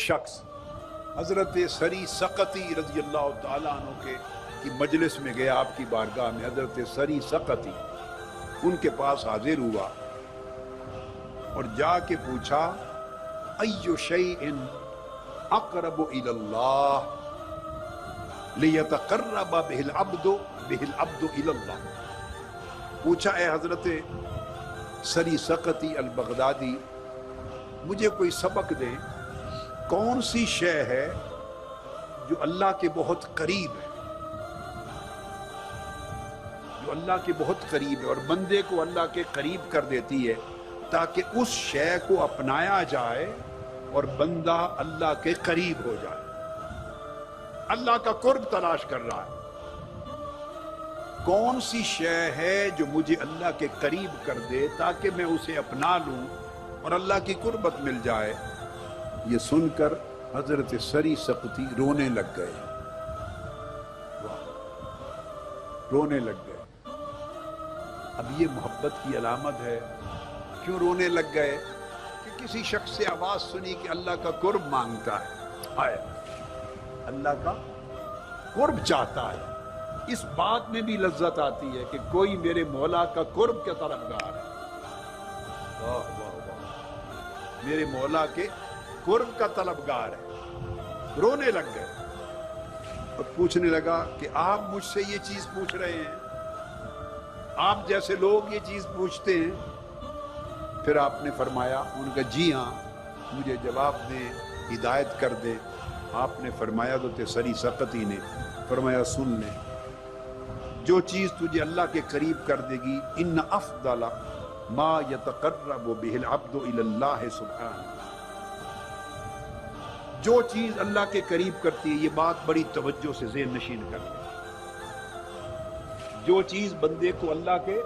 شخص حضرت سری سقطی رضی اللہ تعالیٰ عنہ کی مجلس میں گیا، آپ کی بارگاہ میں حضرت سری سقطی ان کے پاس حاضر ہوا اور جا کے پوچھا ایو شیء اقرب الی اللہ لیتقرب بہ العبد الی اللہ. پوچھا اے حضرت سری سقطی البغدادی، مجھے کوئی سبق دیں، کون سی شے ہے جو اللہ کے بہت قریب ہے، جو اللہ کے بہت قریب ہے اور بندے کو اللہ کے قریب کر دیتی ہے تاکہ اس شے کو اپنایا جائے اور بندہ اللہ کے قریب ہو جائے. اللہ کا قرب تلاش کر رہا ہے، کون سی شے ہے جو مجھے اللہ کے قریب کر دے تاکہ میں اسے اپنا لوں اور اللہ کی قربت مل جائے. یہ سن کر حضرت سری سقطی رونے لگ گئے، رونے لگ گئے. اب یہ محبت کی علامت ہے. کیوں رونے لگ گئے؟ کہ کسی شخص سے آواز سنی کہ اللہ کا قرب مانگتا ہے، ہائے اللہ کا قرب چاہتا ہے. اس بات میں بھی لذت آتی ہے کہ کوئی میرے مولا کا قرب کے طلبگار ہے. واہ واہ واہ، میرے مولا کے قرب کا طلبگار ہے. رونے لگ گئے اور پوچھنے لگا کہ آپ مجھ سے یہ چیز پوچھ رہے ہیں، آپ جیسے لوگ یہ چیز پوچھتے ہیں. پھر آپ نے فرمایا، ان کا جی ہاں، مجھے جواب دیں، ہدایت کر دیں. آپ نے فرمایا تو سری سقطی نے فرمایا سن لیں، جو چیز تجھے اللہ کے قریب کر دے گی، ان افضل ما یتقرب بہ العبد الی اللہ سبحانہ، جو چیز اللہ کے قریب کرتی ہے، یہ بات بڑی توجہ سے ذہن نشین کر لیں، جو چیز بندے کو اللہ کے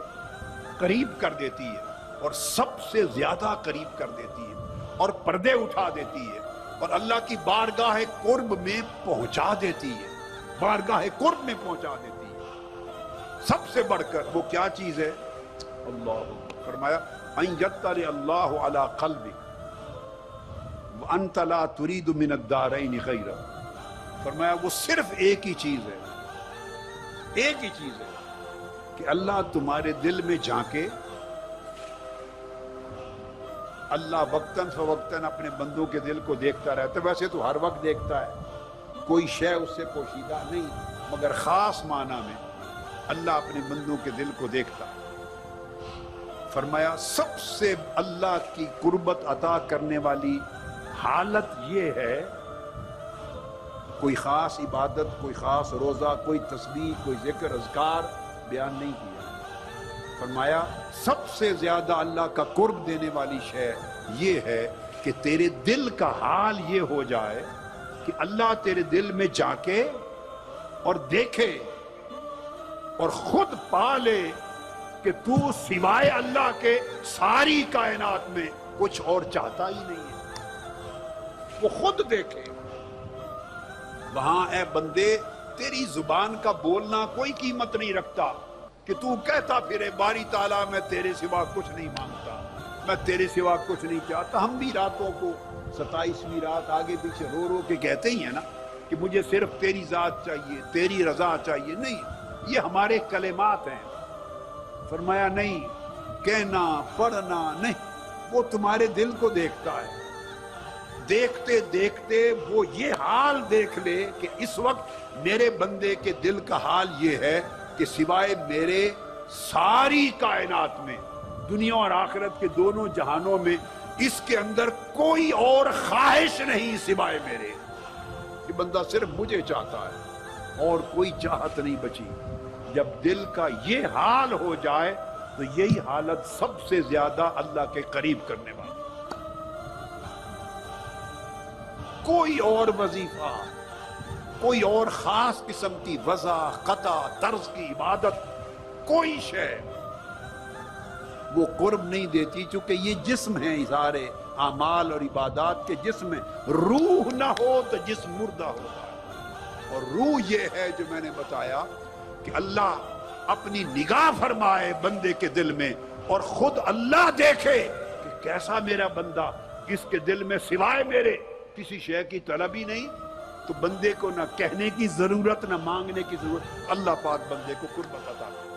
قریب کر دیتی ہے اور سب سے زیادہ قریب کر دیتی ہے اور پردے اٹھا دیتی ہے اور اللہ کی بارگاہ قرب میں پہنچا دیتی ہے، بارگاہ قرب میں پہنچا دیتی ہے، سب سے بڑھ کر وہ کیا چیز ہے؟ اللہ فرمایا ان یطلع اللہ علی قلبک وانت لا ترید من الدارین غیرہ. فرمایا وہ صرف ایک ہی چیز ہے، ایک ہی چیز ہے کہ اللہ تمہارے دل میں جھانکے. اللہ وقتاً فوقتاً اپنے بندوں کے دل کو دیکھتا رہتا ہے، ویسے تو ہر وقت دیکھتا ہے، کوئی شے اس سے پوشیدہ نہیں، مگر خاص معنی میں اللہ اپنے بندوں کے دل کو دیکھتا ہے. فرمایا سب سے اللہ کی قربت عطا کرنے والی حالت یہ ہے، کوئی خاص عبادت، کوئی خاص روزہ، کوئی تسبیح، کوئی ذکر اذکار بیان نہیں کیا. فرمایا سب سے زیادہ اللہ کا قرب دینے والی شے یہ ہے کہ تیرے دل کا حال یہ ہو جائے کہ اللہ تیرے دل میں جھانکے اور دیکھے اور خود پا لے کہ تو سوائے اللہ کے ساری کائنات میں کچھ اور چاہتا ہی نہیں ہے. وہ خود دیکھے. وہاں اے بندے تیری زبان کا بولنا کوئی قیمت نہیں رکھتا کہ تو کہتا پھرے باری تعالیٰ میں تیرے سوا کچھ نہیں مانگتا، میں تیرے سوا کچھ نہیں چاہتا. ہم بھی راتوں کو 27ویں رات آگے پیچھے رو رو کے کہتے ہی ہیں نا کہ مجھے صرف تیری ذات چاہیے، تیری رضا چاہیے. نہیں، یہ ہمارے کلمات ہیں. فرمایا نہیں، کہنا پڑھنا نہیں، وہ تمہارے دل کو دیکھتا ہے. دیکھتے دیکھتے وہ یہ حال دیکھ لے کہ اس وقت میرے بندے کے دل کا حال یہ ہے کہ سوائے میرے ساری کائنات میں، دنیا اور آخرت کے دونوں جہانوں میں، اس کے اندر کوئی اور خواہش نہیں سوائے میرے. یہ بندہ صرف مجھے چاہتا ہے اور کوئی چاہت نہیں بچی. جب دل کا یہ حال ہو جائے تو یہی حالت سب سے زیادہ اللہ کے قریب کرنے والی. کوئی اور وظیفہ، کوئی اور خاص قسم کی وضع، قطع، طرز کی عبادت، کوئی شے وہ قرب نہیں دیتی، چونکہ یہ جسم ہے، سارے اعمال اور عبادات کے جسم میں. روح نہ ہو تو جسم مردہ ہوتا ہے. اور روح یہ ہے جو میں نے بتایا کہ اللہ اپنی نگاہ فرمائے بندے کے دل میں اور خود اللہ دیکھے کہ کیسا میرا بندہ، اس کے دل میں سوائے میرے کسی شے کی طلب ہی نہیں تو بندے کو نہ کہنے کی ضرورت نہ مانگنے کی ضرورت، اللہ پاک بندے کو قربت عطا کرے۔